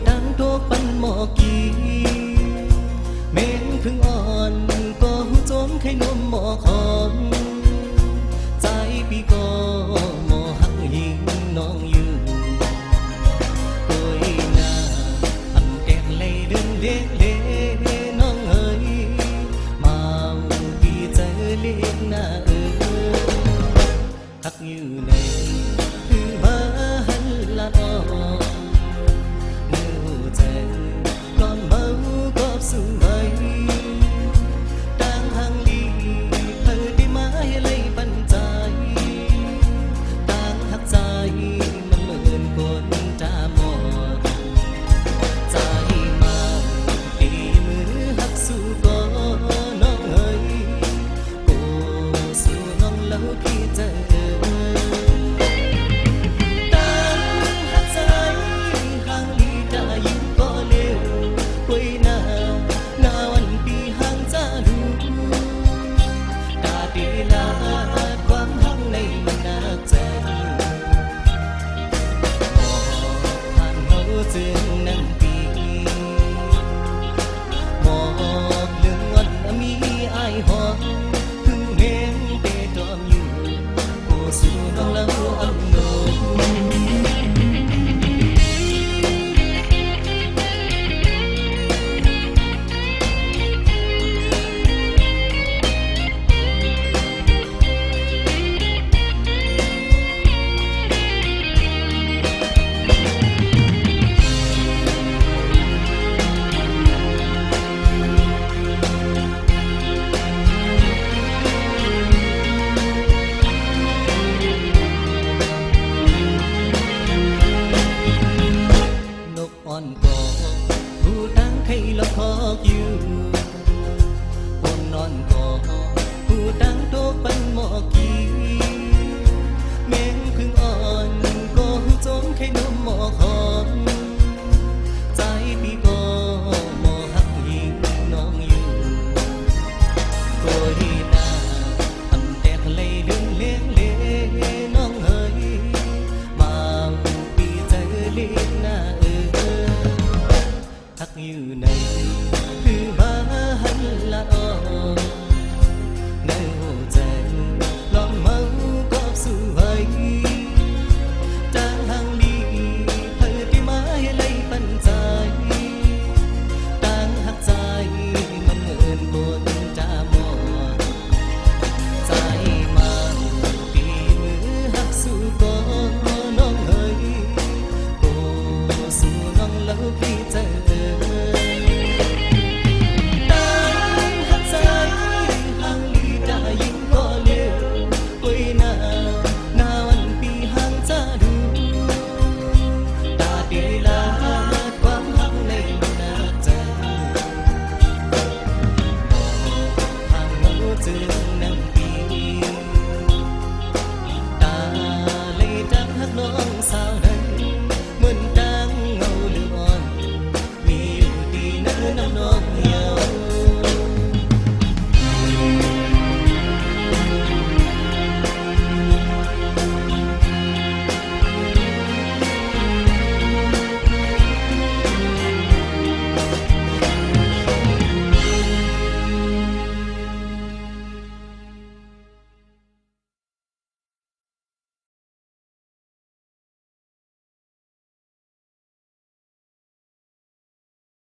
ตั้งโตปันหมอกีเมนพึ่งอ่อนก็หูจมไข่นมหมอคอมใจปีก็หมอหักหิงน้องอยู่โอ้ยนาอันแก่เลยเดินเละเละน้องเอ๋ยมาปีใจเล็กหน้าหักอยู่ในคือบ้านละออมือหูใจก่อนเมาก็สู้ไว้ต่างห่างลีเธอได้มาให้ไล่ปันใจต่างหักใจมันเหมือนคนตาหมอดใจมาตีมือหักสู้ก่อนน้องเอ๋ยโอ้สู้น้องแล้วพี่เจอผู้ตั้งไข่ละพอกอยู่คนนอนก่อผู้ตั้งโตปันหมอกีเม่งพึ่งอ่อนก็หูจมไข่นมหมอคอนใจพี่ก็หมอหักหิงน้องอยู่โกยหน้าทำแต่เลยเดินเลี้ยงเล่น้องเอ๋ยมาปีใจเลี้ยงหน้าหักอยู่ในคือบ้านละออ